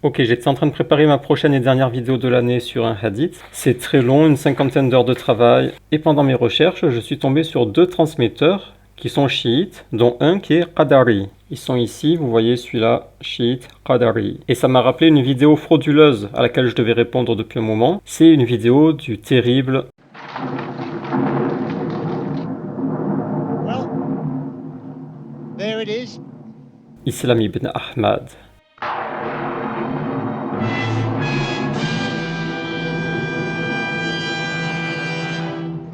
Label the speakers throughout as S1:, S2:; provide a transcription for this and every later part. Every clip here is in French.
S1: Ok, j'étais en train de préparer ma prochaine et dernière vidéo de l'année sur un hadith. C'est très long, une cinquantaine d'heures de travail. Et pendant mes recherches, je suis tombé sur deux transmetteurs qui sont chiites, dont un qui est Qadari. Ils sont ici, vous voyez celui-là, chiite, Qadari. Et ça m'a rappelé une vidéo frauduleuse à laquelle je devais répondre depuis un moment. C'est une vidéo du terrible
S2: There it is.
S1: Islam ibn Ahmad.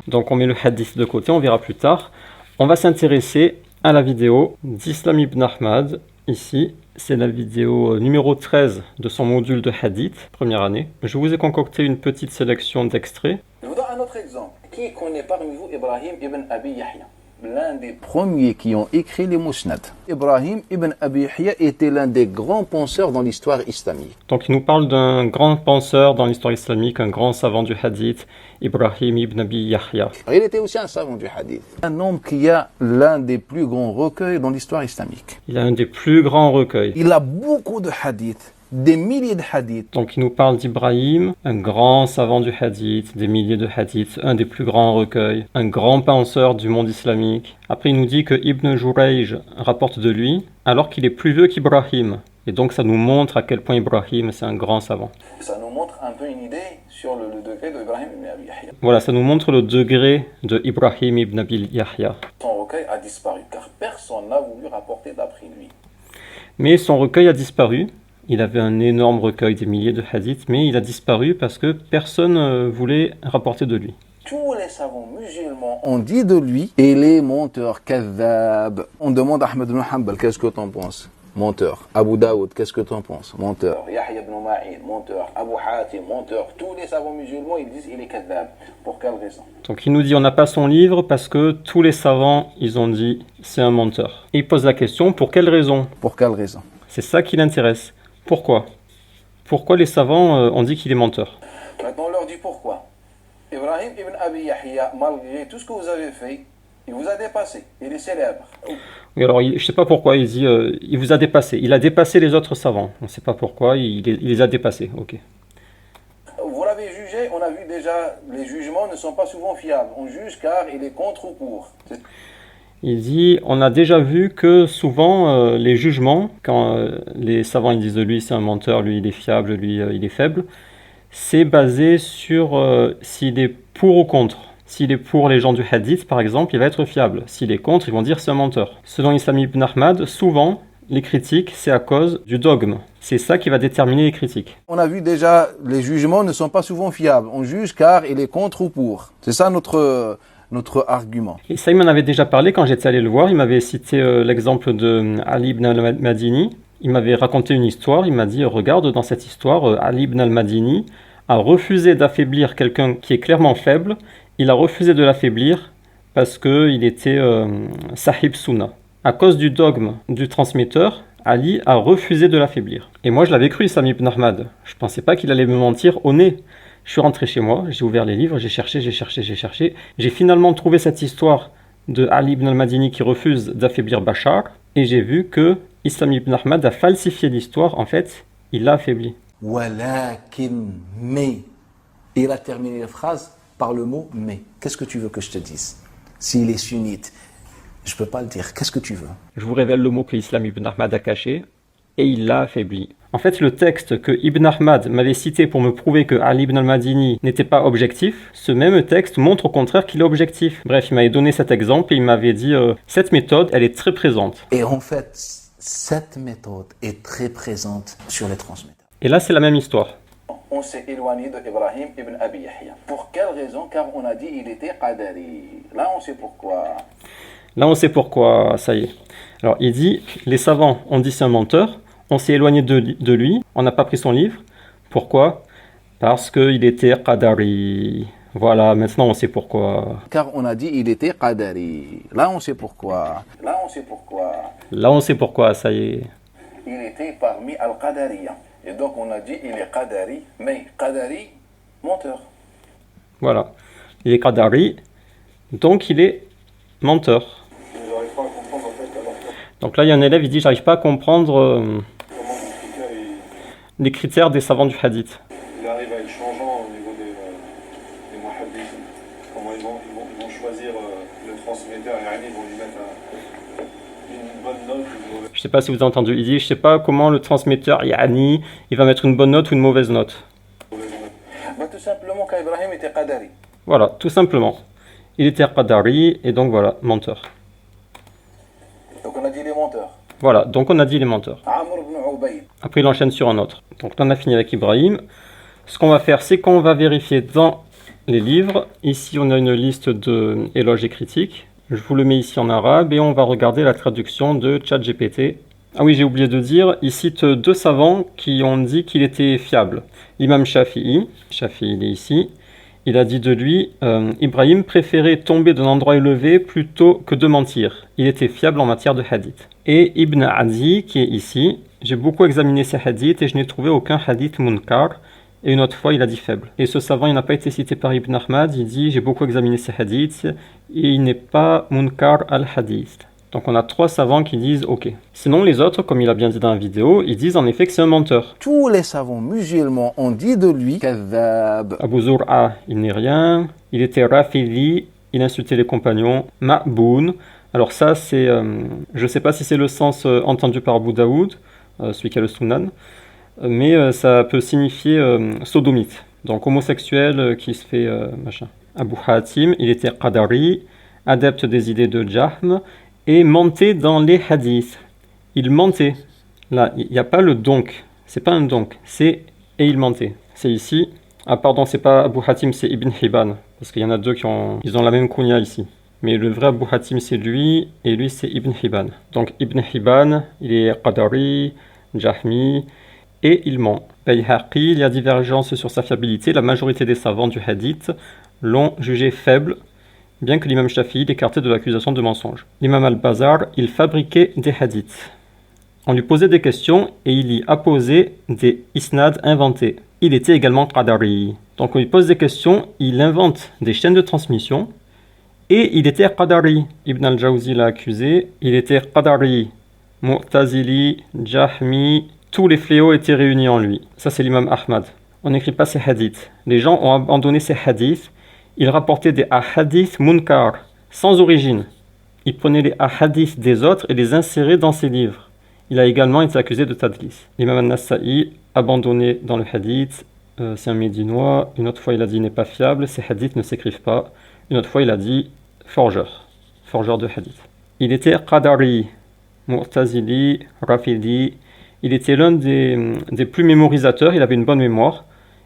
S1: Donc on met le hadith de côté, on verra plus tard. On va s'intéresser à la vidéo d'Islam ibn Ahmad. Ici, c'est la vidéo numéro 13 de son module de hadith, première année. Je vous ai concocté une petite sélection d'extraits.
S3: Je vous donne un autre exemple. Qui connaît parmi vous Ibrahim ibn Abi Yahya, l'un des premiers qui ont écrit les Musnad. Ibrahim ibn Abi Yahya était l'un des grands penseurs dans l'histoire islamique.
S1: Donc il nous parle d'un grand penseur dans l'histoire islamique, un grand savant du hadith, Ibrahim ibn Abi Yahya.
S3: Il était aussi un savant du hadith. Un homme qui a l'un des plus grands recueils dans l'histoire islamique.
S1: Il a un des plus grands recueils.
S3: Il a beaucoup de hadiths, des milliers de hadiths.
S1: Donc il nous parle d'Ibrahim, un grand savant du hadith, des milliers de hadiths, un des plus grands recueils, un grand penseur du monde islamique. Après il nous dit que Ibn Jurayj rapporte de lui, alors qu'il est plus vieux qu'Ibrahim. Et donc ça nous montre à quel point Ibrahim c'est un grand savant.
S3: Ça nous montre un peu une idée sur le degré d'Ibrahim ibn Abi Yahya.
S1: Voilà, ça nous montre le degré de Ibrahim ibn Abi Yahya.
S3: Son recueil a disparu car personne n'a voulu rapporter d'après lui.
S1: Mais son recueil a disparu. Il avait un énorme recueil, des milliers de hadiths, mais il a disparu parce que personne ne voulait rapporter de lui.
S3: Tous les savants musulmans ont dit de lui, il est menteur, kadhab. On demande à Ahmed ibn Hanbal, qu'est-ce que t'en penses? Menteur. Abu Daoud, qu'est-ce que t'en penses? Menteur. Yahya ibn Ma'in, menteur. Abu Hatim, menteur. Tous les savants musulmans, ils disent il est kadhab. Pour quelle raison?
S1: Donc il nous dit on n'a pas son livre parce que tous les savants, ils ont dit c'est un menteur. Et il pose la question, pour quelle raison?
S3: Pour quelle raison?
S1: C'est ça qui l'intéresse. Pourquoi? Pourquoi les savants ont dit qu'il est menteur?
S3: Maintenant, on leur dit pourquoi. Ibrahim ibn Abi Yahya, malgré tout ce que vous avez fait, il vous a dépassé. Il est célèbre.
S1: Oui, alors je ne sais pas pourquoi il dit il vous a dépassé. Il a dépassé les autres savants. On ne sait pas pourquoi, il les a dépassés. Ok.
S3: Vous l'avez jugé, on a vu déjà, les jugements ne sont pas souvent fiables. On juge car il est contre ou pour.
S1: Il dit, on a déjà vu que souvent les jugements, quand les savants ils disent de lui c'est un menteur, lui il est fiable, lui il est faible, c'est basé sur s'il est pour ou contre. S'il est pour les gens du hadith par exemple, il va être fiable. S'il est contre, ils vont dire c'est un menteur. Selon Islam ibn Ahmad, souvent les critiques c'est à cause du dogme. C'est ça qui va déterminer les critiques.
S3: On a vu déjà, les jugements ne sont pas souvent fiables. On juge car il est contre ou pour. C'est ça notre argument.
S1: Et ça, il m'en avait déjà parlé quand j'étais allé le voir. Il m'avait cité l'exemple de Ali ibn al-Madini. Il m'avait raconté une histoire. Il m'a dit, regarde, dans cette histoire, Ali ibn al-Madini a refusé d'affaiblir quelqu'un qui est clairement faible. Il a refusé de l'affaiblir parce qu'il était sahib sunnah. À cause du dogme du transmetteur, Ali a refusé de l'affaiblir. Et moi, je l'avais cru, Islam ibn Ahmad. Je ne pensais pas qu'il allait me mentir au nez. Je suis rentré chez moi, j'ai ouvert les livres, j'ai cherché. J'ai finalement trouvé cette histoire de Ali ibn al-Madini qui refuse d'affaiblir Bachar. Et j'ai vu que Islam ibn Ahmad a falsifié l'histoire. En fait, il l'a affaibli.
S3: Walakin, mais. Il a terminé la phrase par le mot mais. Qu'est-ce que tu veux que je te dise? S'il est sunnite, je ne peux pas le dire. Qu'est-ce que tu veux?
S1: Je vous révèle le mot que Islam ibn Ahmad a caché. Et il l'a affaibli. En fait, le texte que Ibn Ahmad m'avait cité pour me prouver que Ali ibn al-Madini n'était pas objectif, ce même texte montre au contraire qu'il est objectif. Bref, il m'avait donné cet exemple et il m'avait dit cette méthode, elle est très présente.
S3: Et en fait, cette méthode est très présente sur les transmetteurs.
S1: Et là, c'est la même histoire.
S3: On s'est éloigné de Ibrahim ibn Abi Yahya. Pour quelle raison? Car on a dit il était qadari. Là, on sait pourquoi.
S1: Là, on sait pourquoi, ça y est. Alors, il dit, les savants ont dit c'est un menteur. On s'est éloigné de lui, on n'a pas pris son livre. Pourquoi? Parce qu'il était qadari. Voilà, maintenant on sait pourquoi. Car on a dit il était qadari. Là on sait pourquoi. Là on sait pourquoi. Là on sait pourquoi, ça y est. Il était parmi al-qadariya. Et donc on a dit il est qadari, mais qadari, menteur. Voilà, il est qadari, donc il est menteur. Donc là il y a un élève, il dit j'arrive pas à comprendre... les critères des savants du hadith.
S4: Il arrive à être changeant au niveau des muhaddis. Comment ils vont choisir le transmetteur et ils vont lui mettre une bonne note ou une mauvaise.
S1: Je sais pas si vous avez entendu, il dit, je sais pas comment le transmetteur, yani, il va mettre une bonne note ou une mauvaise note.
S3: Bah, tout simplement qu'Ibrahim était qadari.
S1: Voilà, tout simplement. Il était qadari, et donc voilà, menteur.
S3: Donc on a dit les menteurs.
S1: Voilà, donc on a dit les menteurs.
S3: Amr ibn Ubayd.
S1: Après, il enchaîne sur un autre. Donc là, on a fini avec Ibrahim. Ce qu'on va faire, c'est qu'on va vérifier dans les livres. Ici, on a une liste de éloges et critiques. Je vous le mets ici en arabe et on va regarder la traduction de ChatGPT. Ah oui, j'ai oublié de dire, il cite deux savants qui ont dit qu'il était fiable. L'imam Shafi'i, il est ici, il a dit de lui, Ibrahim préférait tomber d'un endroit élevé plutôt que de mentir. Il était fiable en matière de hadith. Et Ibn Adi, qui est ici, j'ai beaucoup examiné ces hadiths et je n'ai trouvé aucun hadith munkar. Et une autre fois, il a dit faible. Et ce savant, il n'a pas été cité par Ibn Ahmad, il dit, j'ai beaucoup examiné ces hadiths et il n'est pas munkar al-hadith. Donc on a trois savants qui disent ok. Sinon les autres, comme il a bien dit dans la vidéo, ils disent en effet que c'est un menteur.
S3: Tous les savants musulmans ont dit de lui kadhab.
S1: Abu Zur'a, il n'est rien. Il était rafidi, il insultait les compagnons. Ma'boun. Alors ça c'est, je ne sais pas si c'est le sens entendu par Abu Daoud, celui qui a le Sunan, mais ça peut signifier sodomite. Donc homosexuel qui se fait machin. Abu Hatim, il était qadari, adepte des idées de Jahm, et mentait dans les hadiths. Il mentait. Là, il n'y a pas le donc. C'est pas un donc. C'est et il mentait. C'est ici. Ah pardon, c'est pas Abu Hatim, c'est Ibn Hibban. Parce qu'il y en a deux qui ont la même kunya ici. Mais le vrai Abu Hatim, c'est lui, et lui, c'est Ibn Hibban. Donc Ibn Hibban, il est qadari, jahmi, et il ment. Bayhaqi, il y a divergence sur sa fiabilité. La majorité des savants du hadith l'ont jugé faible, bien que l'imam Shafi'i l'écartait de l'accusation de mensonge. L'imam al-Bazar, il fabriquait des hadiths. On lui posait des questions et il y apposait des isnads inventés. Il était également qadari. Donc on lui pose des questions, il invente des chaînes de transmission et il était qadari. Ibn al-Jawzi l'a accusé, il était qadari, mu'tazili, jahmi, tous les fléaux étaient réunis en lui. Ça c'est l'imam Ahmad. On n'écrit pas ces hadiths. Les gens ont abandonné ces hadiths. Il rapportait des ahadiths munkar, sans origine. Il prenait les ahadiths des autres et les insérait dans ses livres. Il a également été accusé de tadlis. L'imam al-Nasa'i, abandonné dans le hadith, c'est un médinois. Une autre fois, il a dit il n'est pas fiable, ces hadiths ne s'écrivent pas. Une autre fois, il a dit forgeur de hadith. Il était qadari, mu'tazili, rafidi. Il était l'un des plus mémorisateurs, il avait une bonne mémoire.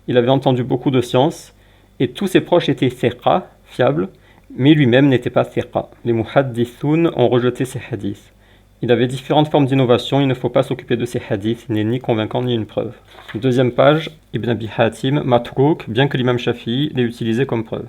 S1: Il avait entendu beaucoup de sciences. Et tous ses proches étaient thiqa, fiables, mais lui-même n'était pas thiqa. Les muhaddithoun ont rejeté ces hadiths. Il avait différentes formes d'innovation, il ne faut pas s'occuper de ces hadiths, il n'est ni convaincant ni une preuve. Deuxième page, Ibn Abi Hatim, matrouk, bien que l'imam Shafi'i l'ait utilisé comme preuve.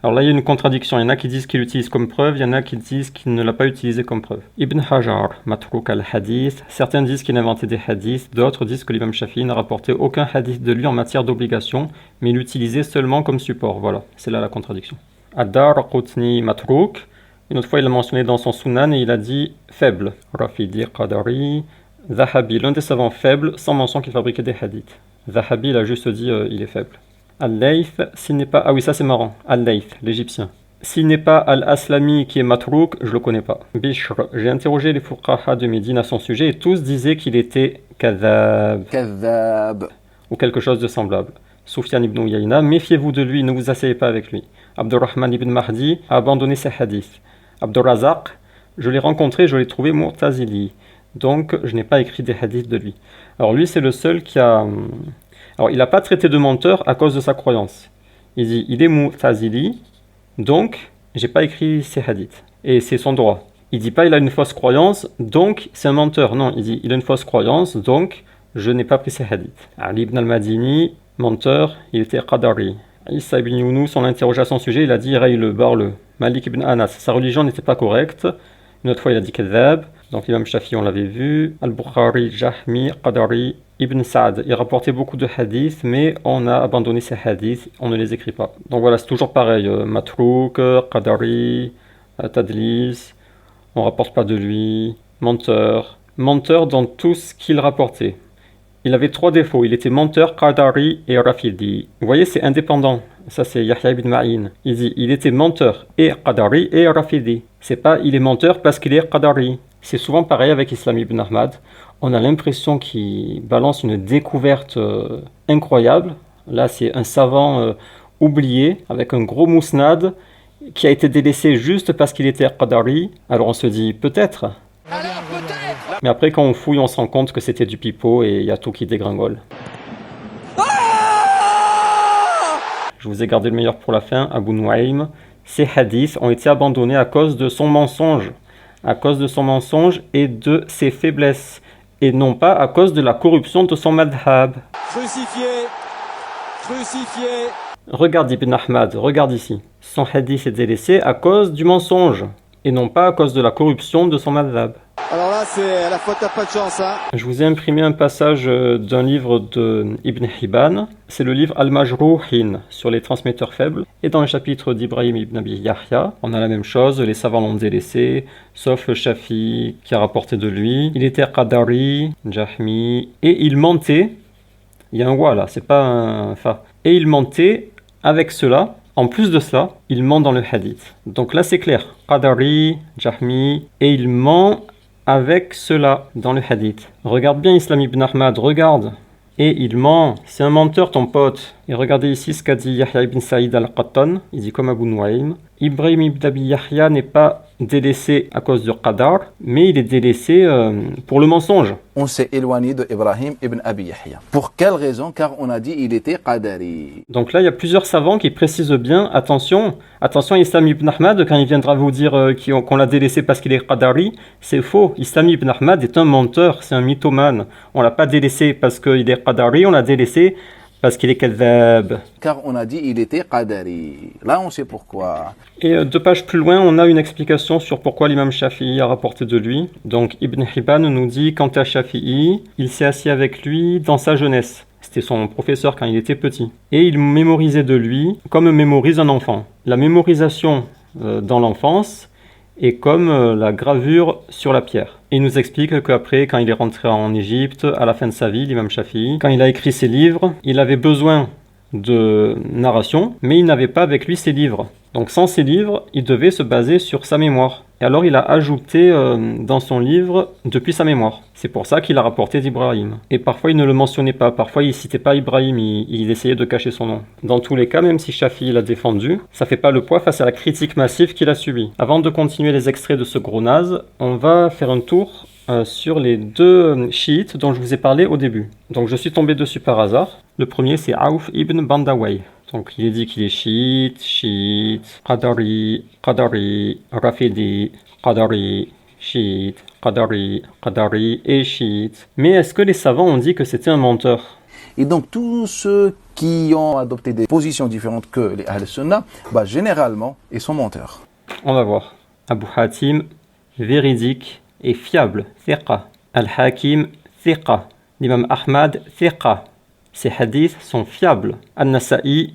S1: Alors là, il y a une contradiction, il y en a qui disent qu'il l'utilise comme preuve, il y en a qui disent qu'il ne l'a pas utilisé comme preuve. Ibn Hajar, matrouk al-hadith, certains disent qu'il inventait des hadiths, d'autres disent que l'imam Shafi'i n'a rapporté aucun hadith de lui en matière d'obligation, mais il l'utilisait seulement comme support. Voilà, c'est là la contradiction. Ad-Dar Qutni matrouk, une autre fois il l'a mentionné dans son Sunan et il a dit faible. Rafidi Qadari, Zahabi, l'un des savants faibles, sans mention qu'il fabriquait des hadiths. Zahabi, il a juste dit il est faible. Al-Layth, s'il n'est pas... Ah oui, ça c'est marrant. Al-Layth, l'Égyptien. S'il n'est pas Al-Aslami qui est matrouk, je le connais pas. Bishr, j'ai interrogé les fuqaha de Médine à son sujet et tous disaient qu'il était kadhab.
S3: Kadhab.
S1: Ou quelque chose de semblable. Soufiane ibn Uyayna, méfiez-vous de lui, ne vous asseyez pas avec lui. Abdurrahman ibn Mahdi a abandonné ses hadiths. Abdurrazaq, je l'ai rencontré, je l'ai trouvé mu'tazili. Donc, je n'ai pas écrit des hadiths de lui. Alors lui, c'est le seul qui a... Alors, il n'a pas traité de menteur à cause de sa croyance. Il dit, il est mu'tazili, donc, j'ai pas écrit ses hadiths. Et c'est son droit. Il dit pas, il a une fausse croyance, donc, c'est un menteur. Non, il dit, il a une fausse croyance, donc, je n'ai pas pris ses hadiths. Ali ibn al-Madini, menteur, il était qadari. Issa ibn Yunus, on l'a interrogé à son sujet, il a dit, Rayle, barle. Malik ibn Anas, sa religion n'était pas correcte. Une autre fois, il a dit kadhab. Donc, l'imam Shafi, on l'avait vu. Al-Bukhari, Jahmi, Qadari, Ibn Sa'd. Il rapportait beaucoup de hadiths, mais on a abandonné ces hadiths, on ne les écrit pas. Donc voilà, c'est toujours pareil. Matrouk, Qadari, Tadlis, on rapporte pas de lui. Menteur. Menteur dans tout ce qu'il rapportait. Il avait 3 défauts. Il était menteur, Qadari et Rafidi. Vous voyez, c'est indépendant. Ça, c'est Yahya ibn Ma'in. Il dit, il était menteur et Qadari et Rafidi. C'est pas, il est menteur parce qu'il est Qadari. C'est souvent pareil avec Islam ibn Ahmad. On a l'impression qu'il balance une découverte incroyable. Là, c'est un savant oublié, avec un gros mousnad, qui a été délaissé juste parce qu'il était Qadari. Alors on se dit, peut-être. Mais après, quand on fouille, on se rend compte que c'était du pipeau et il y a tout qui dégringole. Je vous ai gardé le meilleur pour la fin, Abu Nuaym. Ces hadiths ont été abandonnés à cause de son mensonge. À cause de son mensonge et de ses faiblesses. Et non pas à cause de la corruption de son madhab.
S5: Crucifié. Crucifié.
S1: Regarde Ibn Ahmad, regarde ici. Son hadith est délaissé à cause du mensonge. Et non pas à cause de la corruption de son madhab.
S5: Alors là, c'est à la fois t'as pas de chance, hein.
S1: Je vous ai imprimé un passage d'un livre de Ibn Hibban. C'est le livre Al-Majrouhin sur les transmetteurs faibles. Et dans le chapitre d'Ibrahim ibn Abi Yahya, on a la même chose. Les savants l'ont délaissé, sauf Shafi qui a rapporté de lui. Il était Qadari, Jahmi, et il mentait. Il y a un wa là, c'est pas un fa. Et il mentait avec cela. En plus de cela, il ment dans le hadith. Donc là, c'est clair. Qadari, Jahmi, et il ment avec cela dans le hadith. Regarde bien Islam ibn Ahmad, regarde. Et il ment. C'est un menteur, ton pote. Et regardez ici ce qu'a dit Yahya ibn Saïd al-Qattan. Il dit comme Abu Nuaym. Ibrahim ibn Abi Yahya n'est pas délaissé à cause du qadar, mais il est délaissé pour le mensonge.
S3: On s'est éloigné de Ibrahim ibn Abi Yahya. Pour quelle raison? Car on a dit il était qadari.
S1: Donc là, il y a plusieurs savants qui précisent bien, attention, Islam ibn Ahmad, quand il viendra vous dire qu'on l'a délaissé parce qu'il est qadari, c'est faux. Islam ibn Ahmad est un menteur, c'est un mythomane. On l'a pas délaissé parce qu'il est qadari, on l'a délaissé parce qu'il est kadhab.
S3: Car on a dit il était qadari. Là, on sait pourquoi.
S1: Et 2 pages plus loin, on a une explication sur pourquoi l'imam Shafi'i a rapporté de lui. Donc Ibn Hibban nous dit, quant à Shafi'i, il s'est assis avec lui dans sa jeunesse. C'était son professeur quand il était petit. Et il mémorisait de lui comme mémorise un enfant. La mémorisation dans l'enfance est comme la gravure sur la pierre. Et il nous explique qu'après, quand il est rentré en Égypte, à la fin de sa vie, l'imam Shafi'i, quand il a écrit ses livres, il avait besoin de narration, mais il n'avait pas avec lui ses livres. Donc sans ses livres, il devait se baser sur sa mémoire. Et alors il a ajouté dans son livre depuis sa mémoire. C'est pour ça qu'il a rapporté d'Ibrahim. Et parfois il ne le mentionnait pas, parfois il citait pas Ibrahim, il essayait de cacher son nom. Dans tous les cas, même si Shafi'i l'a défendu, ça fait pas le poids face à la critique massive qu'il a subie. Avant de continuer les extraits de ce gros naze, on va faire un tour sur les 2 chiites dont je vous ai parlé au début. Donc je suis tombé dessus par hasard. Le premier c'est Auf ibn Bandawayh. Donc il est dit qu'il est chiite, Qadari, Rafidi, Qadari, chiite, Qadari et chiite. Mais est-ce que les savants ont dit que c'était un menteur?
S3: Et donc, tous ceux qui ont adopté des positions différentes que les Ahl-Sunnah, généralement, ils sont menteurs.
S1: On va voir. Abu Hatim, véridique et fiable, thiqa. Al-Hakim, thiqa. L'imam Ahmad, thiqa. Ces hadiths sont fiables. An-Nasa'i,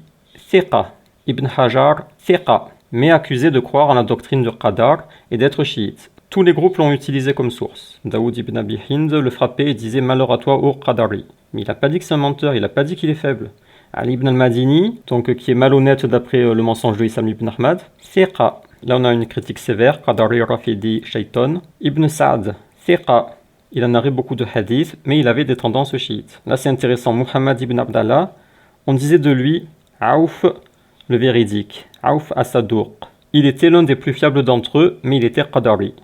S1: thiqa. Ibn Hajar, thiqa. Mais accusé de croire en la doctrine du qadar et d'être chiite. Tous les groupes l'ont utilisé comme source. Daoud ibn Abi Hind le frappait et disait « Malheur à toi, ô qadari ». Mais il n'a pas dit que c'est un menteur, il n'a pas dit qu'il est faible. Ali ibn al-Madini, donc qui est malhonnête d'après le mensonge de Islam ibn Ahmad, thiqa. Là on a une critique sévère, qadari, rafidi, shaitan. Ibn Sa'd, thiqa. Il a narré beaucoup de hadiths, mais il avait des tendances chiites. Là c'est intéressant, Muhammad ibn Abdallah, on disait de lui « Aouf, le véridique, Aouf as-Saduq ». Il était l'un des plus fiables d'entre eux, mais il était qadari.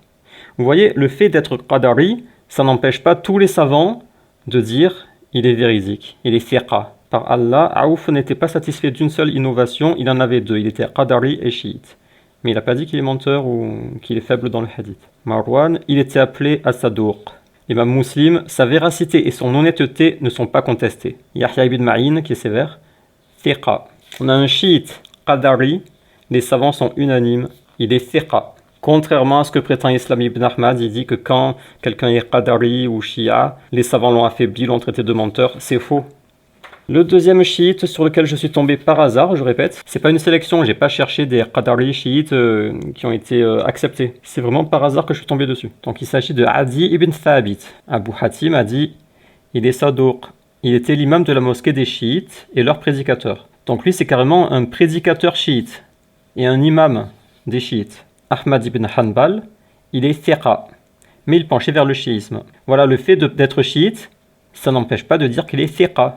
S1: Vous voyez, le fait d'être qadari, ça n'empêche pas tous les savants de dire « il est véridique, il est thiqa ». Par Allah, Aouf n'était pas satisfait d'une seule innovation, il en avait 2, il était qadari et chiite. Mais il n'a pas dit qu'il est menteur ou qu'il est faible dans le hadith. Marwan, il était appelé as-Saduq. L'imam Muslim, sa véracité et son honnêteté ne sont pas contestées. Yahya ibn Ma'in, qui est sévère, thiqa. On a un chiite qadari, les savants sont unanimes, il est thiqa. Contrairement à ce que prétend Islam ibn Ahmad, il dit que quand quelqu'un est qadari ou shia, les savants l'ont affaibli, l'ont traité de menteur, c'est faux. Le deuxième chiite sur lequel je suis tombé par hasard, je répète, c'est pas une sélection, j'ai pas cherché des qadari chiites qui ont été acceptés. C'est vraiment par hasard que je suis tombé dessus. Donc il s'agit de Adi ibn Thabit. Abu Hatim a dit il est Sadouk. Il était l'imam de la mosquée des chiites et leur prédicateur. Donc lui, c'est carrément un prédicateur chiite et un imam des chiites. Ahmad ibn Hanbal, il est thiqa, mais il penchait vers le chiisme. Voilà, le fait d'être chiite, ça n'empêche pas de dire qu'il est thiqa.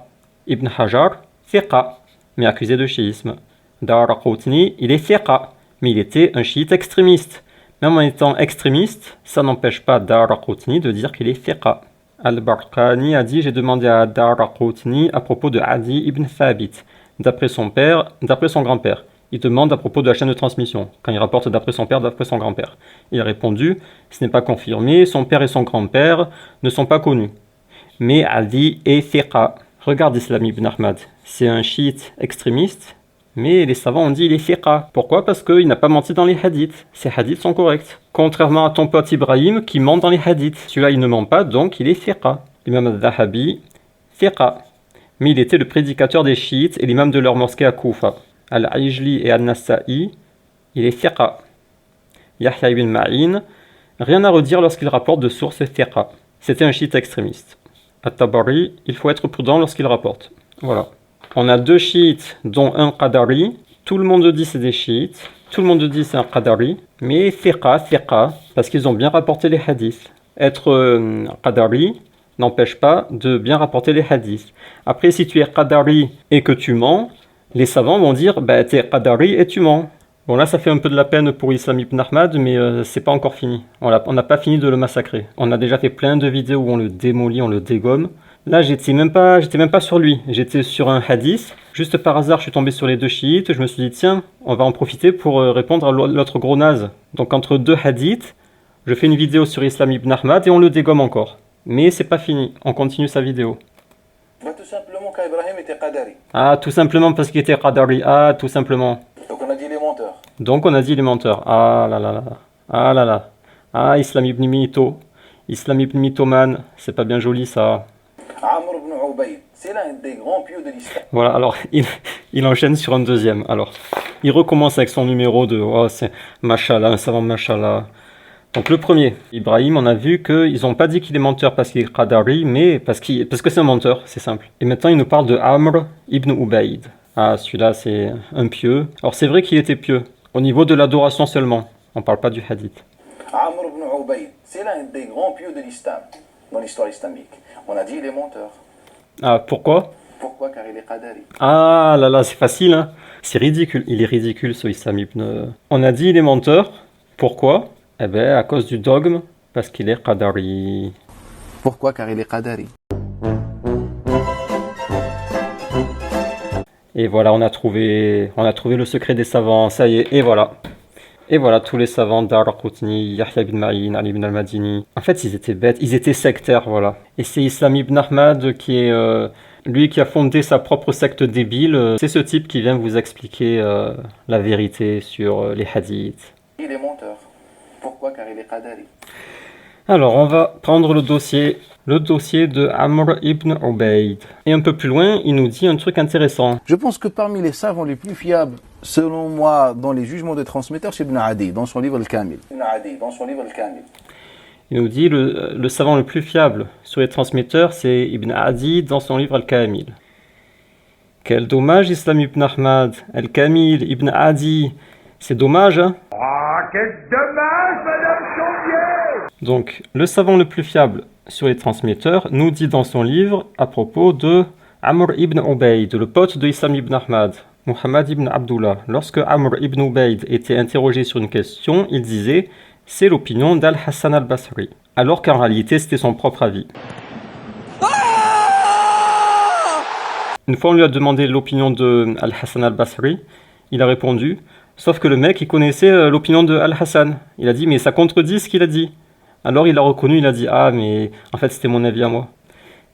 S1: Ibn Hajar, thiqa, mais accusé de chiisme. Daraqutni, il est thiqa, mais il était un chiite extrémiste. Même en étant extrémiste, ça n'empêche pas Daraqutni de dire qu'il est thiqa. Al-Barqani a dit « J'ai demandé à Daraqutni à propos de Adi ibn Thabit, d'après son grand-père. Il demande à propos de la chaîne de transmission, quand il rapporte d'après son père, d'après son grand-père. Il a répondu « Ce n'est pas confirmé, son père et son grand-père ne sont pas connus. Mais Adi est thiqa. » Regarde Islam ibn Ahmad, c'est un chiite extrémiste, mais les savants ont dit il est thiqa. Pourquoi? Parce qu'il n'a pas menti dans les hadiths. Ces hadiths sont corrects. Contrairement à ton pote Ibrahim qui ment dans les hadiths. Celui-là il ne ment pas, donc il est thiqa. L'imam al-Dhahabi, thiqa. Mais il était le prédicateur des chiites et l'imam de leur mosquée à Koufa. Al-Ajli et Al-Nasa'i, il est thiqa. Yahya ibn Ma'in, rien à redire lorsqu'il rapporte de sources thiqa. C'était un chiite extrémiste. At-Tabari, il faut être prudent lorsqu'il rapporte. Voilà. On a deux chiites, dont un qadari. Tout le monde dit c'est des chiites. Tout le monde dit c'est un qadari. Mais thiqa, parce qu'ils ont bien rapporté les hadiths. Être qadari n'empêche pas de bien rapporter les hadiths. Après, si tu es qadari et que tu mens, les savants vont dire bah, t'es qadari et tu mens. Bon, là, ça fait un peu de la peine pour Islam ibn Ahmad, mais c'est pas encore fini. On n'a pas fini de le massacrer. On a déjà fait plein de vidéos où on le démolit, on le dégomme. Là, j'étais même pas sur lui. J'étais sur un hadith. Juste par hasard, je suis tombé sur les deux chiites. Je me suis dit, tiens, on va en profiter pour répondre à l'autre gros naze. Donc, entre deux hadiths, je fais une vidéo sur Islam ibn Ahmad et on le dégomme encore. Mais c'est pas fini. On continue sa vidéo.
S3: Bah, tout simplement qu'Ibrahim était qadari.
S1: Ah, tout simplement parce qu'il était qadari. Ah, tout simplement.
S3: Donc on a dit les menteurs.
S1: Donc on a dit les menteurs. Ah là là là. Ah là là. Ah, Islam ibn Mito. Islam ibn Mitoman. C'est pas bien joli ça.
S3: Amr ibn Ubayd, c'est l'un des grands pieux de l'islam.
S1: Voilà, alors il enchaîne sur un deuxième. Alors, il recommence avec son numéro de oh, c'est Mashallah, un savant Mashallah. Donc le premier, Ibrahim, on a vu qu'ils n'ont pas dit qu'il est menteur parce qu'il est qadari, mais parce que c'est un menteur, c'est simple. Et maintenant, il nous parle de Amr ibn Ubayd. Ah, celui-là, c'est un pieux. Alors c'est vrai qu'il était pieux, au niveau de l'adoration seulement. On ne parle pas du hadith.
S3: Amr ibn Ubayd, c'est l'un des grands pieux de l'islam, dans l'histoire islamique. On a dit les menteurs.
S1: Ah, pourquoi?
S3: Pourquoi? Car il est qadari.
S1: Ah là là, c'est facile, hein. C'est ridicule. Il est ridicule, ce Islam ibn... On a dit il est menteur. Pourquoi? Eh bien, à cause du dogme, parce qu'il est qadari.
S3: Pourquoi? Car il est qadari.
S1: Et voilà, on a trouvé le secret des savants, ça y est, et voilà. Et voilà, tous les savants, Daraqutni, Yahya ibn Ma'in, Ali ibn al-Madini. En fait, ils étaient bêtes, ils étaient sectaires, voilà. Et c'est Islam ibn Ahmad qui est... lui qui a fondé sa propre secte débile. C'est ce type qui vient vous expliquer la vérité sur les hadiths.
S3: Il est menteur. Pourquoi? Car il est qadari.
S1: Alors, on va prendre le dossier de Amr ibn Ubayd. Et un peu plus loin, il nous dit un truc intéressant.
S3: Je pense que parmi les savants les plus fiables, selon moi, dans les jugements des transmetteurs, c'est Ibn Adi, dans son livre Al-Kamil.
S1: Il nous dit le savant le plus fiable sur les transmetteurs, c'est Ibn Adi dans son livre Al-Kamil. Quel dommage, Islam ibn Ahmad, Al-Kamil, Ibn Adi. C'est dommage, hein?
S6: Ah, quel dommage, Madame Champier!
S1: Donc, le savant le plus fiable sur les transmetteurs nous dit dans son livre à propos de Amr ibn Ubayd, le pote de Islam ibn Ahmad, Muhammad ibn Abdullah. Lorsque Amr ibn Ubayd était interrogé sur une question, il disait « c'est l'opinion d'Al-Hassan al-Basri », alors qu'en réalité c'était son propre avis. Une fois on lui a demandé l'opinion de Al-Hassan al-Basri, il a répondu « sauf que le mec il connaissait l'opinion de Al-Hassan ». Il a dit « mais ça contredit ce qu'il a dit ». Alors il a reconnu, il a dit « ah mais en fait c'était mon avis à moi ».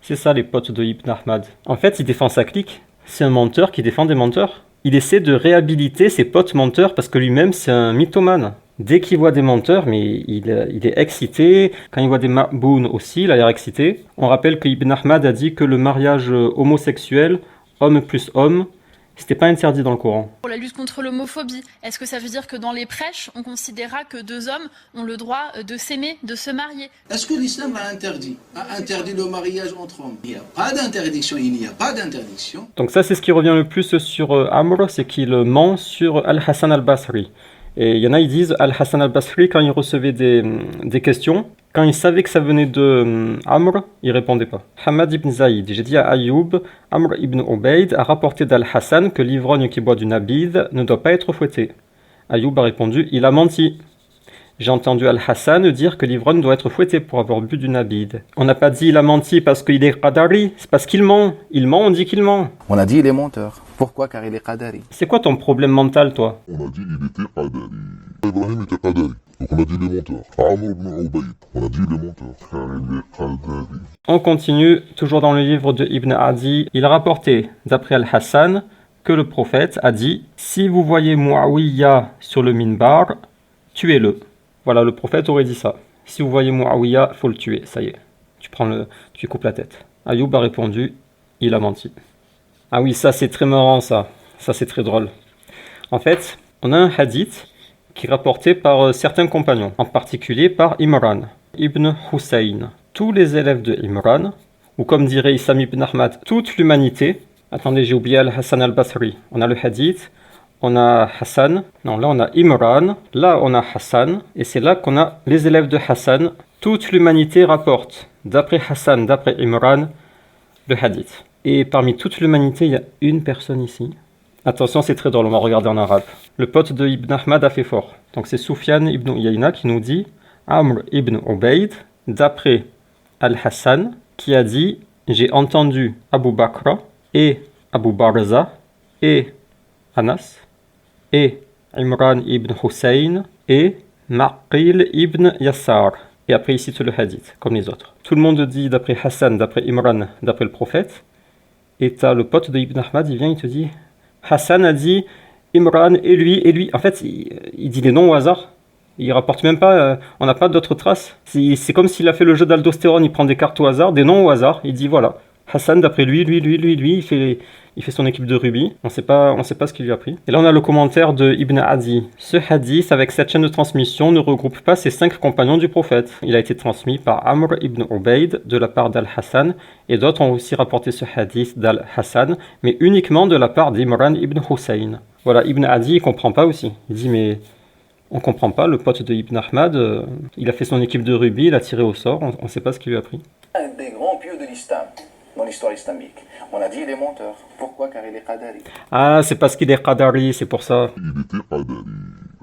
S1: C'est ça les potes de Ibn Ahmad. En fait il défend sa clique, c'est un menteur qui défend des menteurs. Il essaie de réhabiliter ses potes menteurs parce que lui-même c'est un mythomane. Dès qu'il voit des menteurs, mais il est excité. Quand il voit des ma'boun aussi, il a l'air excité. On rappelle que Ibn Ahmad a dit que le mariage homosexuel, homme plus homme, C'était pas interdit dans le Coran.
S7: Pour la lutte contre l'homophobie, est-ce que ça veut dire que dans les prêches, on considérera que deux hommes ont le droit de s'aimer, de se marier?
S3: Est-ce que l'islam a interdit le mariage entre hommes? Il n'y a pas d'interdiction, il n'y a pas d'interdiction.
S1: Donc ça, c'est ce qui revient le plus sur Amr, c'est qu'il ment sur Al-Hassan al-Basri. Et il y en a, ils disent Al-Hassan al-Basri, quand il recevait des questions, quand il savait que ça venait de Amr, il répondait pas. Hamad ibn Zaïd, j'ai dit à Ayoub, Amr ibn Ubayd a rapporté d'Al-Hassan que l'ivrogne qui boit du nabid ne doit pas être fouetté. Ayoub a répondu, il a menti. J'ai entendu Al-Hassan dire que l'ivrogne doit être fouetté pour avoir bu du nabid. On n'a pas dit il a menti parce qu'il est qadari, c'est parce qu'il ment. Il ment, on dit qu'il ment.
S3: On a dit il est menteur. Pourquoi? Car il est qadari.
S1: C'est quoi ton problème mental, toi?
S8: On a dit il était qadari. Ibrahim était qadari. Donc on a dit il est menteur. Amr ibn Ubayd. On a dit il est menteur. Car il est qadari.
S1: On continue, toujours dans le livre de Ibn Adi. Il a rapporté, d'après Al-Hassan, que le prophète a dit « Si vous voyez Muawiyah sur le minbar, tuez-le ». Voilà, le prophète aurait dit ça. Si vous voyez Muawiyah, il faut le tuer, ça y est. Tu lui coupes la tête. Ayoub a répondu, il a menti. Ah oui, ça c'est très marrant ça. Ça c'est très drôle. En fait, on a un hadith qui est rapporté par certains compagnons, en particulier par Imran ibn Hussein. Tous les élèves de Imran, ou comme dirait Issam ibn Ahmad, toute l'humanité. Attendez, j'ai oublié Al-Hassan al-Basri. On a le hadith. On a Hassan, non là on a Imran, là on a Hassan, et c'est là qu'on a les élèves de Hassan. Toute l'humanité rapporte, d'après Hassan, d'après Imran, le hadith. Et parmi toute l'humanité, il y a une personne ici. Attention, c'est très drôle, on va regarder en arabe. Le pote de Ibn Ahmad a fait fort. Donc c'est Soufiane ibn Uyayna qui nous dit Amr ibn Ubayd, d'après Al-Hassan, qui a dit j'ai entendu Abu Bakr et Abu Barza et Anas et Imran ibn Hussein et Maqil ibn Yassar. Et après il cite le hadith, comme les autres. Tout le monde dit d'après Hassan, d'après Imran, d'après le prophète. Et t'as le pote de Ibn Ahmad, il vient, il te dit Hassan a dit Imran et lui et lui. En fait, il dit les noms au hasard. Il rapporte même pas, on n'a pas d'autres traces. C'est comme s'il a fait le jeu d'aldostérone, il prend des cartes au hasard, des noms au hasard. Il dit voilà, Hassan d'après lui, il fait son équipe de rugby. On sait pas ce qu'il lui a pris. Et là on a le commentaire de Ibn Adi. Ce hadith avec cette chaîne de transmission ne regroupe pas ces 5 compagnons du prophète. Il a été transmis par Amr ibn Ubayd de la part d'Al-Hassan et d'autres ont aussi rapporté ce hadith d'Al-Hassan, mais uniquement de la part d'Imran ibn Hussein. Voilà, Ibn Adi il comprend pas aussi. Il dit mais on comprend pas, le pote de Ibn Ahmad, il a fait son équipe de rugby, il a tiré au sort, on sait pas ce qu'il lui a pris.
S3: Un des grands pieux de l'islam, dans l'histoire islamique. On a dit il est menteur. Pourquoi? Car il est qadari.
S1: Ah, c'est parce qu'il est qadari, c'est pour ça.
S8: Il était qadari.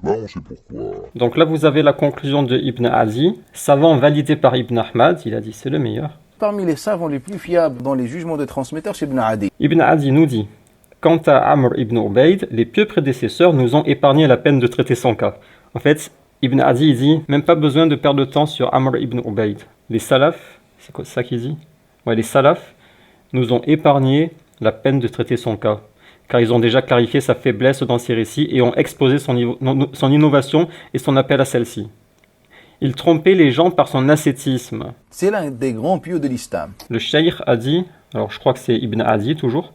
S8: Là, on sait pourquoi.
S1: Donc là, vous avez la conclusion de Ibn Adi, savant validé par Ibn Ahmad, il a dit c'est le meilleur.
S3: Parmi les savants les plus fiables dans les jugements de transmetteurs, c'est Ibn Adi.
S1: Ibn Adi nous dit quant à Amr ibn Ubayd, les pieux prédécesseurs nous ont épargné la peine de traiter son cas. En fait, Ibn Adi il dit même pas besoin de perdre de temps sur Amr ibn Ubayd. Les salafs, c'est quoi ça qu'il dit? Ouais, les salafs nous ont épargné la peine de traiter son cas, car ils ont déjà clarifié sa faiblesse dans ses récits et ont exposé son innovation et son appel à celle-ci. Il trompait les gens par son ascétisme.
S3: C'est l'un des grands pieux de l'islam.
S1: Le cheikh a dit, alors je crois que c'est Ibn Adi toujours,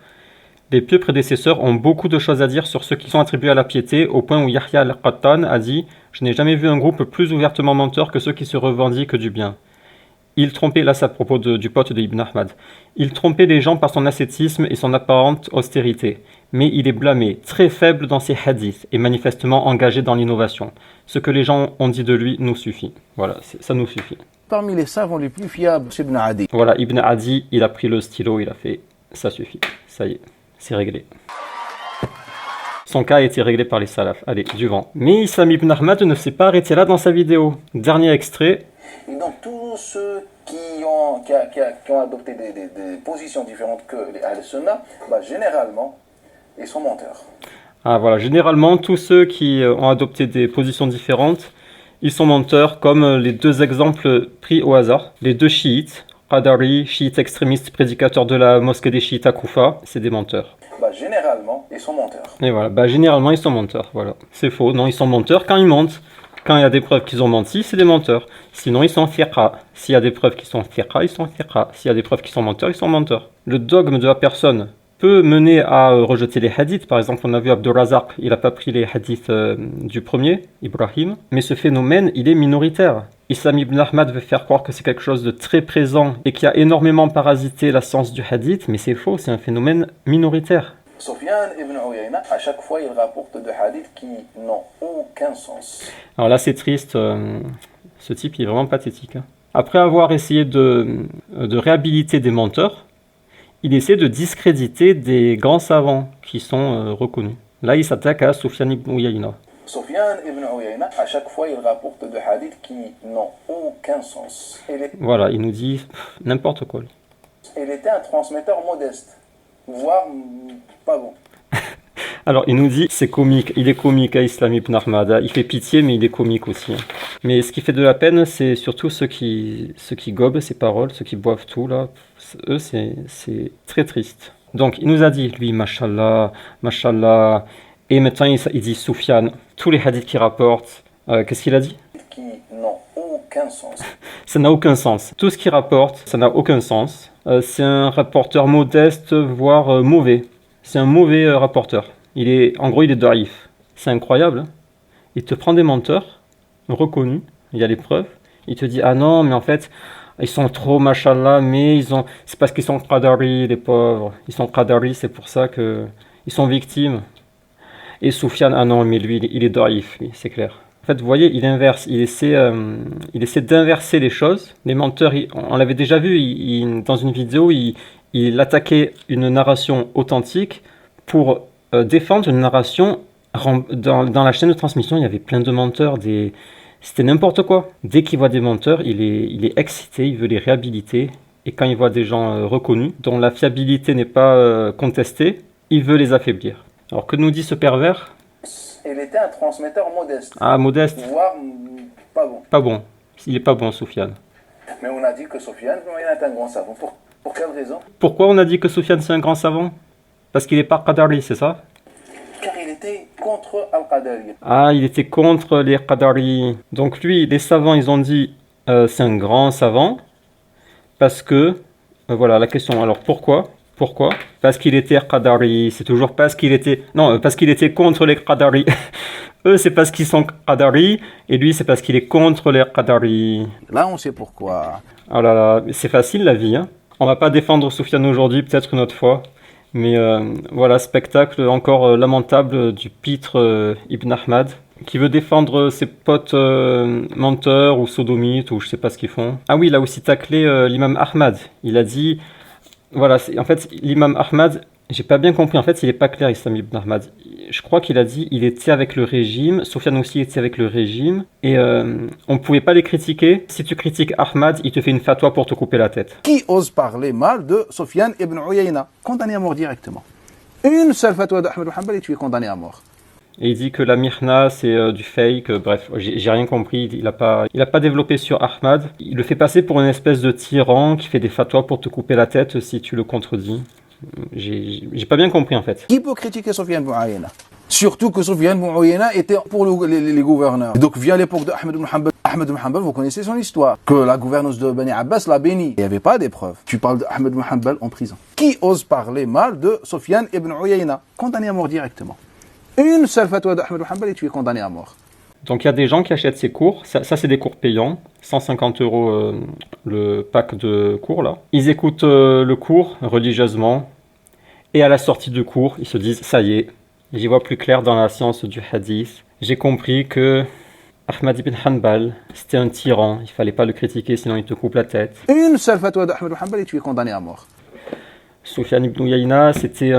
S1: les pieux prédécesseurs ont beaucoup de choses à dire sur ceux qui sont attribués à la piété, au point où Yahya al-Qattan a dit « Je n'ai jamais vu un groupe plus ouvertement menteur que ceux qui se revendiquent du bien ». Il trompait, là c'est à propos du pote de Ibn Ahmad, il trompait les gens par son ascétisme et son apparente austérité, mais il est blâmé, très faible dans ses hadiths et manifestement engagé dans l'innovation. Ce que les gens ont dit de lui nous suffit. Voilà, ça nous suffit.
S3: Parmi les savants les plus fiables, c'est Ibn Adi.
S1: Voilà, Ibn Adi, il a pris le stylo, il a fait « ça suffit, ça y est, c'est réglé ». Son cas a été réglé par les salafs. Allez, du vent. Mais Issam ibn Ahmad ne s'est pas arrêté là dans sa vidéo. Dernier extrait.
S3: Et donc tous ceux qui ont adopté des positions différentes que les Ahl-Sunnah, généralement, ils sont menteurs.
S1: Ah voilà, généralement, tous ceux qui ont adopté des positions différentes, ils sont menteurs, comme les 2 exemples pris au hasard. Les 2 chiites, Qadari, chiites extrémistes, prédicateurs de la mosquée des chiites à Koufa, c'est des menteurs.
S3: Généralement, ils sont menteurs.
S1: Et voilà, généralement, ils sont menteurs, voilà. C'est faux, non, ils sont menteurs quand ils mentent. Quand il y a des preuves qu'ils ont menti, c'est des menteurs. Sinon, ils sont thiqa. S'il y a des preuves qui sont thiqa, ils sont thiqa. S'il y a des preuves qui sont menteurs, ils sont menteurs. Le dogme de la personne peut mener à rejeter les hadiths. Par exemple, on a vu Abdurrazaq, il n'a pas pris les hadiths du premier, Ibrahim, mais ce phénomène, il est minoritaire. Islam ibn Ahmad veut faire croire que c'est quelque chose de très présent et qui a énormément parasité la science du hadith, mais c'est faux, c'est un phénomène minoritaire.
S3: Sufyan ibn Uyayna, à chaque fois, il rapporte des hadiths qui n'ont aucun sens.
S1: Alors là, c'est triste, ce type, il est vraiment pathétique. Hein. Après avoir essayé de réhabiliter des menteurs, il essaie de discréditer des grands savants qui sont reconnus. Là, il s'attaque à Sufyan ibn Uyayna.
S3: Sufyan ibn Uyayna, à chaque fois, il rapporte des hadiths qui n'ont aucun sens.
S1: Voilà, il nous dit n'importe quoi.
S3: Il était un transmetteur modeste, voire pas bon.
S1: Alors, il nous dit, c'est comique, il est comique à Islam ibn Ahmad, il fait pitié, mais il est comique aussi. Hein. Mais ce qui fait de la peine, c'est surtout ceux qui gobent ses paroles, ceux qui boivent tout, là. Eux, c'est très triste. Donc, il nous a dit, lui, mashallah, mashallah, et maintenant, il dit Sufyan, tous les hadiths qu'il rapporte, qu'est-ce qu'il a dit ?
S3: Qui n'ont aucun sens.
S1: Ça n'a aucun sens. Tout ce qu'il rapporte, ça n'a aucun sens. C'est un rapporteur modeste, voire mauvais. C'est un mauvais rapporteur. En gros, il est daïf. C'est incroyable. Hein. Il te prend des menteurs, reconnus, il y a les preuves. Il te dit, ah non, mais en fait, ils sont trop machallah, mais c'est parce qu'ils sont qadari, les pauvres. Ils sont qadari, c'est pour ça qu'ils sont victimes. Et Soufiane, ah non, mais lui, il est daïf, oui, c'est clair. En fait, vous voyez, il inverse, il essaie d'inverser les choses. Les menteurs, on l'avait déjà vu, dans une vidéo, il attaquait une narration authentique pour défendre une narration. Dans la chaîne de transmission, il y avait plein de menteurs, c'était n'importe quoi. Dès qu'il voit des menteurs, il est excité, il veut les réhabiliter. Et quand il voit des gens reconnus, dont la fiabilité n'est pas contestée, il veut les affaiblir. Alors que nous dit ce pervers ?
S3: Il était un transmetteur modeste.
S1: Ah, modeste.
S3: Voire pas bon.
S1: Pas bon. Il est pas bon, Soufiane.
S3: Mais on a dit que Soufiane est un grand savant. Pour quelle raison ?
S1: Pourquoi on a dit que Soufiane c'est un grand savant ? Parce qu'il est pas Qadari, c'est ça ?
S3: Car il était contre Al-Qadari.
S1: Ah, il était contre les Qadari. Donc lui, les savants, ils ont dit c'est un grand savant. Parce que, voilà la question. Alors pourquoi ? Pourquoi ? Parce qu'il était Qadari. C'est toujours parce qu'il était... Non, parce qu'il était contre les Qadari. Eux, c'est parce qu'ils sont Qadari. Et lui, c'est parce qu'il est contre les Qadari.
S3: Là, on sait pourquoi.
S1: Oh là là, c'est facile la vie. Hein. On va pas défendre Soufiane aujourd'hui, peut-être une autre fois. Mais voilà, spectacle encore lamentable du pitre Ibn Ahmad, qui veut défendre ses potes menteurs ou sodomites, ou je sais pas ce qu'ils font. Ah oui, il a aussi taclé l'imam Ahmad. Il a dit... Voilà, en fait, l'imam Ahmad, j'ai pas bien compris, en fait, il est pas clair, Islam ibn Ahmad. Je crois qu'il a dit, il était avec le régime, Soufiane aussi était avec le régime, et on pouvait pas les critiquer. Si tu critiques Ahmad, il te fait une fatwa pour te couper la tête.
S3: Qui ose parler mal de Sufyan ibn Uyayna ? Condamné à mort directement. Une seule fatwa d'Ahmed Hanbal et tu es condamné à mort.
S1: Et il dit que la mirna, c'est du fake, bref, j'ai rien compris, il a pas développé sur Ahmad. Il le fait passer pour une espèce de tyran qui fait des fatwas pour te couper la tête si tu le contredis. J'ai pas bien compris en fait.
S3: Qui peut critiquer Sufyan ibn Uyayna ? Surtout que Sufyan ibn Uyayna était pour les gouverneurs. Et donc via l'époque d'Ahmed ibn Hanbal, Ahmed ibn Hanbal, vous connaissez son histoire. Que la gouverneuse de Bani Abbas l'a béni. Il n'y avait pas d'épreuve. Tu parles d'Ahmed ibn Hanbal en prison. Qui ose parler mal de Sufyan ibn Uyayna ? Condamné à mort directement. Une seule fatwa d'Ahmed Hanbal et tu es condamné à mort.
S1: Donc il y a des gens qui achètent ces cours, ça c'est des cours payants, 150 € le pack de cours là. Ils écoutent le cours religieusement et à la sortie du cours, ils se disent ça y est, j'y vois plus clair dans la science du hadith. J'ai compris que Ahmad ibn Hanbal, c'était un tyran, il fallait pas le critiquer sinon il te coupe la tête.
S3: Une seule fatwa d'Ahmed Hanbal et tu es condamné à mort.
S1: Soufiane ibn Uyayna, c'était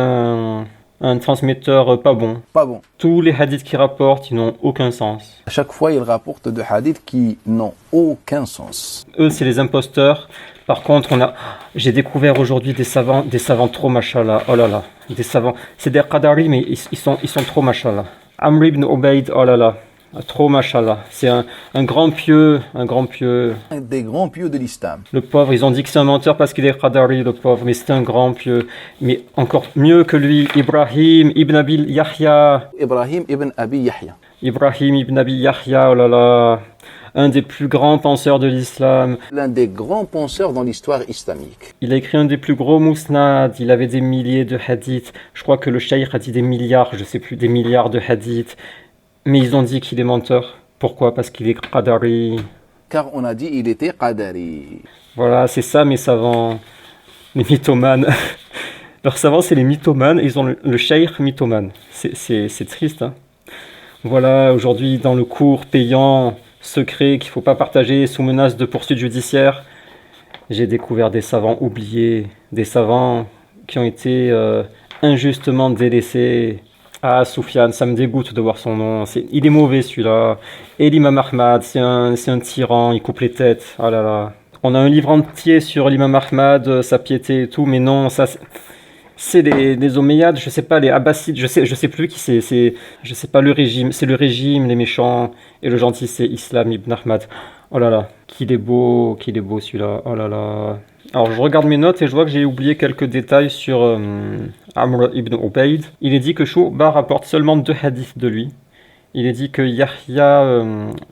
S1: un transmetteur pas bon.
S3: Pas bon.
S1: Tous les hadiths qu'il rapporte, ils n'ont aucun sens.
S3: À chaque fois, il rapporte des hadiths qui n'ont aucun sens.
S1: Eux, c'est les imposteurs. Par contre, j'ai découvert aujourd'hui des savants trop machallah. Oh là là, des savants. C'est des qadari, mais ils sont trop machallah. Amr ibn Ubayd, oh là là, trop machallah. C'est un grand pieux.
S3: Des grands pieux de l'islam.
S1: Le pauvre, ils ont dit que c'est un menteur parce qu'il est qadari, le pauvre, mais c'est un grand pieux. Mais encore mieux que lui, Ibrahim ibn Abi Yahya.
S3: Ibrahim ibn Abi Yahya.
S1: Ibrahim ibn Abi Yahya, oh là là. un des plus grands penseurs de l'islam.
S3: L'un des grands penseurs dans l'histoire islamique.
S1: Il a écrit un des plus gros musnad, il avait des milliers de hadiths. Je crois que le cheikh a dit des milliards, je sais plus, des milliards de hadiths. Mais ils ont dit qu'il est menteur. Pourquoi? Parce qu'il est qadari.
S3: Car on a dit il était qadari.
S1: Voilà, c'est ça mes savants, les mythomanes. Leurs savants, c'est les mythomanes, et ils ont le cheikh mythomane. C'est triste, hein. Voilà, aujourd'hui, dans le cours payant, secret, qu'il ne faut pas partager sous menace de poursuite judiciaire, j'ai découvert des savants oubliés, des savants qui ont été injustement délaissés. Ah, Soufiane, ça me dégoûte de voir son nom. Il est mauvais celui-là. Et l'imam Ahmad, c'est un tyran, il coupe les têtes. Oh là là. On a un livre entier sur l'imam Ahmad, sa piété et tout, mais non, ça c'est les Omeyyades, je sais pas, les Abbassides, je sais plus qui c'est, je sais pas le régime, c'est le régime, les méchants, et le gentil c'est Islam ibn Ahmad. Oh là là, qu'il est beau celui-là, oh là là. Alors je regarde mes notes et je vois que j'ai oublié quelques détails sur Amr ibn Ubayd. Il est dit que Shu'ba rapporte seulement 2 hadiths de lui. Il est dit que Yahya,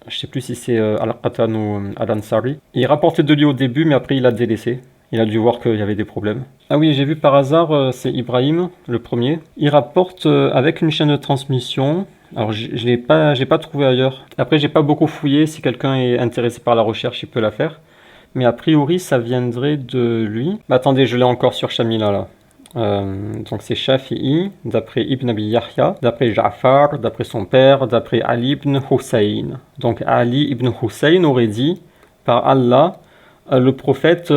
S1: je sais plus si c'est Al-Qatan ou Al-Ansari, il rapportait de lui au début mais après il a délaissé. Il a dû voir qu'il y avait des problèmes. Ah oui, j'ai vu par hasard, c'est Ibrahim, le premier. Il rapporte avec une chaîne de transmission. Alors, je l'ai pas trouvé ailleurs. Après, j'ai pas beaucoup fouillé. Si quelqu'un est intéressé par la recherche, il peut la faire. Mais a priori, ça viendrait de lui. Bah, attendez, je l'ai encore sur Shamila, là. Donc, c'est Shafi'i, d'après Ibn Abi Yahya, d'après Ja'far, d'après son père, d'après Ali ibn Hussein. Donc, Ali ibn Hussein aurait dit, par Allah, le prophète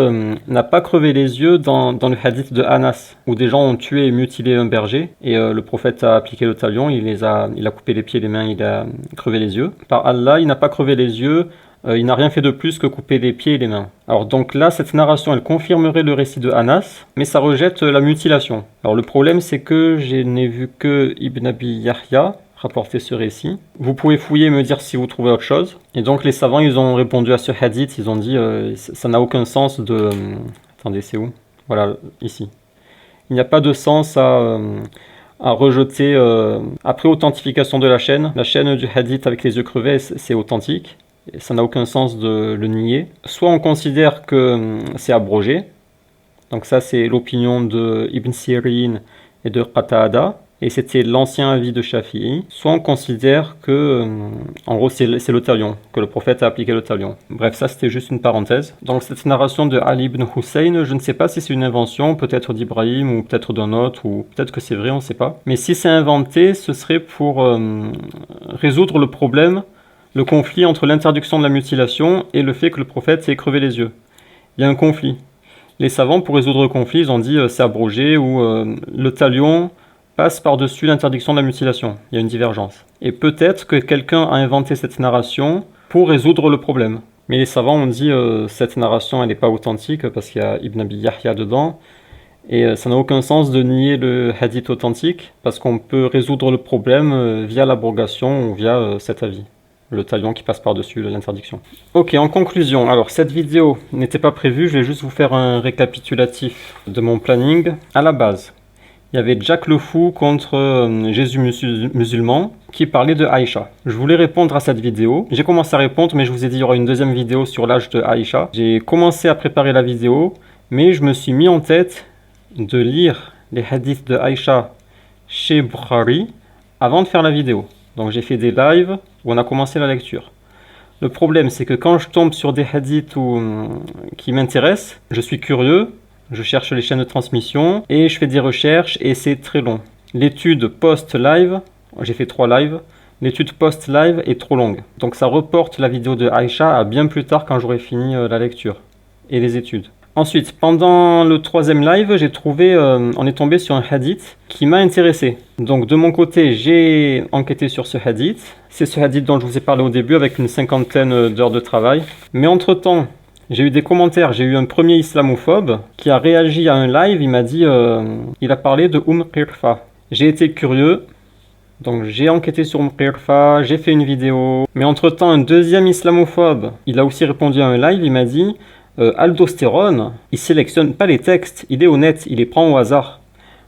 S1: n'a pas crevé les yeux dans le hadith de Anas, où des gens ont tué et mutilé un berger, et le prophète a appliqué le talion, il a coupé les pieds et les mains, il a crevé les yeux. Par Allah, il n'a pas crevé les yeux, il n'a rien fait de plus que couper les pieds et les mains. Alors donc là, cette narration, elle confirmerait le récit de Anas, mais ça rejette la mutilation. Alors le problème, c'est que je n'ai vu que Ibn Abi Yahya rapporter ce récit. Vous pouvez fouiller et me dire si vous trouvez autre chose. Et donc les savants, ils ont répondu à ce hadith, ils ont dit ça n'a aucun sens de... Attendez, c'est où? Voilà, ici. Il n'y a pas de sens à rejeter... Après authentification de la chaîne du hadith avec les yeux crevés, c'est authentique. Et ça n'a aucun sens de le nier. Soit on considère que c'est abrogé. Donc ça, c'est l'opinion de Ibn Sirin et de Qatada. Et c'était l'ancien avis de Shafi'i. Soit on considère que, en gros, c'est le talion, que le prophète a appliqué le talion. Bref, ça c'était juste une parenthèse. Donc cette narration de Ali ibn Hussein, je ne sais pas si c'est une invention, peut-être d'Ibrahim ou peut-être d'un autre, ou peut-être que c'est vrai, on ne sait pas. Mais si c'est inventé, ce serait pour résoudre le problème, le conflit entre l'interdiction de la mutilation et le fait que le prophète s'est crevé les yeux. Il y a un conflit. Les savants, pour résoudre le conflit, ils ont dit c'est abrogé ou le talion passe par-dessus l'interdiction de la mutilation. Il y a une divergence. Et peut-être que quelqu'un a inventé cette narration pour résoudre le problème. Mais les savants ont dit cette narration, elle n'est pas authentique parce qu'il y a Ibn Abi Yahya dedans. Et ça n'a aucun sens de nier le hadith authentique parce qu'on peut résoudre le problème via l'abrogation ou via cet avis. Le talion qui passe par-dessus l'interdiction. Ok, en conclusion, alors cette vidéo n'était pas prévue, je vais juste vous faire un récapitulatif de mon planning. À la base, il y avait Jack le Fou contre Jésus musulman qui parlait de Aïcha. Je voulais répondre à cette vidéo. J'ai commencé à répondre, mais je vous ai dit qu'il y aura une deuxième vidéo sur l'âge de Aïcha. J'ai commencé à préparer la vidéo, mais je me suis mis en tête de lire les hadiths de Aïcha chez Bukhari avant de faire la vidéo. Donc j'ai fait des lives où on a commencé la lecture. Le problème, c'est que quand je tombe sur des hadiths qui m'intéressent, je suis curieux, je cherche les chaînes de transmission et je fais des recherches et c'est très long. L'étude post-live, j'ai fait 3 lives, l'étude post-live est trop longue. Donc ça reporte la vidéo de Aïcha à bien plus tard quand j'aurai fini la lecture et les études. Ensuite, pendant le 3e live, on est tombé sur un hadith qui m'a intéressé. Donc de mon côté, j'ai enquêté sur ce hadith. C'est ce hadith dont je vous ai parlé au début avec une 50aine d'heures de travail. Mais entre-temps, j'ai eu des commentaires. J'ai eu un premier islamophobe qui a réagi à un live. Il m'a dit, il a parlé de Qirfa. J'ai été curieux. Donc j'ai enquêté sur Qirfa, j'ai fait une vidéo. Mais entre-temps, un deuxième islamophobe, il a aussi répondu à un live. Il m'a dit... Aldostérone, il sélectionne pas les textes, il est honnête, il les prend au hasard.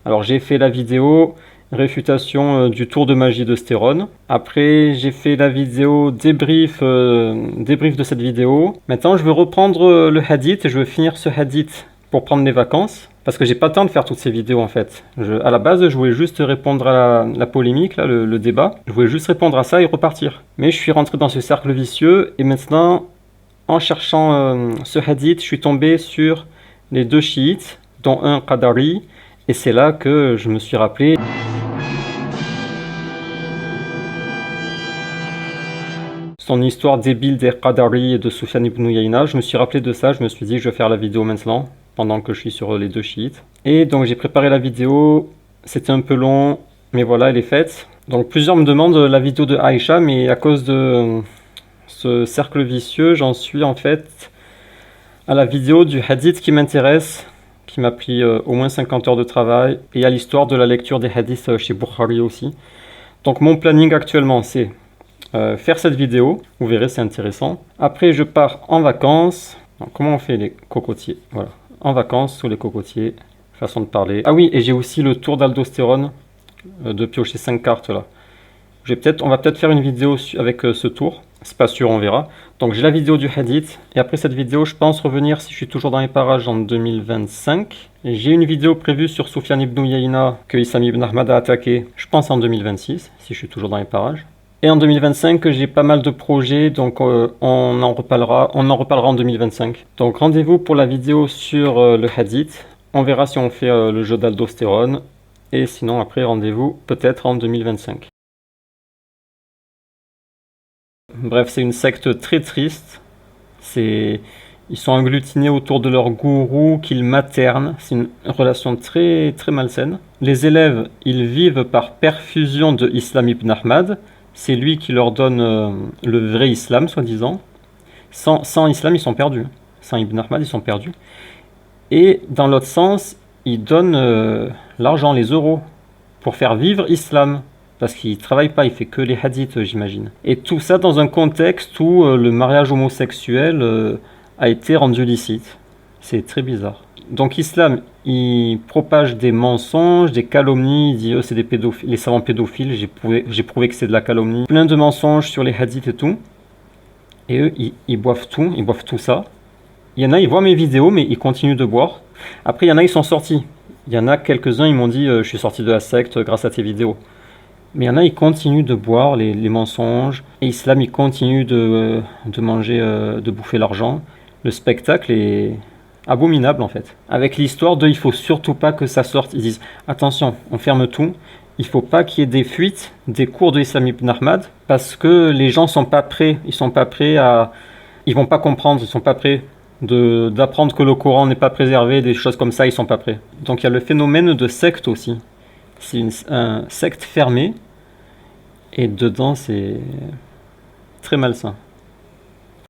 S1: Alors j'ai fait la vidéo, réfutation du tour de magie de Stéron. Après, j'ai fait la vidéo débrief de cette vidéo. Maintenant, je veux reprendre le hadith et je veux finir ce hadith pour prendre les vacances. Parce que j'ai pas le temps de faire toutes ces vidéos en fait. À la base, je voulais juste répondre à la polémique, là, le débat. Je voulais juste répondre à ça et repartir. Mais je suis rentré dans ce cercle vicieux et maintenant, en cherchant ce hadith, je suis tombé sur les 2 chiites, dont un Qadari. Et c'est là que je me suis rappelé son histoire débile des Qadari et de Sufyan ibn Uyayna. Je me suis rappelé de ça, je me suis dit je vais faire la vidéo maintenant, pendant que je suis sur les 2 chiites. Et donc j'ai préparé la vidéo, c'était un peu long, mais voilà, elle est faite. Donc plusieurs me demandent la vidéo de Aïcha, mais à cause de ce cercle vicieux, j'en suis en fait à la vidéo du hadith qui m'intéresse, qui m'a pris au moins 50 heures de travail, et à l'histoire de la lecture des hadiths chez Bukhari aussi. Donc mon planning actuellement c'est faire cette vidéo, vous verrez c'est intéressant. Après je pars en vacances. Donc, comment on fait les cocotiers? Voilà, en vacances sous les cocotiers, façon de parler. Ah oui, et j'ai aussi le tour d'aldostérone de piocher 5 cartes là. On va peut-être faire une vidéo avec ce tour, c'est pas sûr, on verra. Donc j'ai la vidéo du hadith, et après cette vidéo, je pense revenir, si je suis toujours dans les parages, en 2025. J'ai une vidéo prévue sur Sufyan ibn Uyayna, que Issam ibn Ahmad a attaqué, je pense en 2026, si je suis toujours dans les parages. Et en 2025, j'ai pas mal de projets, donc on en reparlera en 2025. Donc rendez-vous pour la vidéo sur le hadith, on verra si on fait le jeu d'aldostérone, et sinon après rendez-vous peut-être en 2025. Bref, c'est une secte très triste. Ils sont agglutinés autour de leur gourou qu'ils maternent. C'est une relation très très malsaine. Les élèves, ils vivent par perfusion de Islam ibn Ahmad. C'est lui qui leur donne le vrai islam, soi-disant. Sans islam, ils sont perdus. Sans Ibn Ahmad, ils sont perdus. Et dans l'autre sens, ils donnent l'argent, les euros, pour faire vivre islam. Parce qu'il ne travaille pas, il fait que les hadiths, j'imagine. Et tout ça dans un contexte où le mariage homosexuel a été rendu licite. C'est très bizarre. Donc l'islam, il propage des mensonges, des calomnies, il dit c'est des pédophiles, les savants pédophiles, j'ai prouvé que c'est de la calomnie. Plein de mensonges sur les hadiths et tout. Et eux, ils boivent tout ça. Il y en a, ils voient mes vidéos, mais ils continuent de boire. Après, il y en a, ils sont sortis. Il y en a quelques-uns, ils m'ont dit je suis sorti de la secte grâce à tes vidéos. Mais il y en a, ils continuent de boire les mensonges. Et l'islam, il continue de manger, de bouffer l'argent. Le spectacle est abominable en fait. Avec l'histoire de il faut surtout pas que ça sorte. Ils disent attention, on ferme tout. Il faut pas qu'il y ait des fuites des cours de Issam ibn Ahmad parce que les gens sont pas prêts. Ils vont pas comprendre. Ils sont pas prêts d'apprendre que le Coran n'est pas préservé, des choses comme ça. Ils sont pas prêts. Donc il y a le phénomène de secte aussi. C'est un secte fermée et dedans c'est très malsain.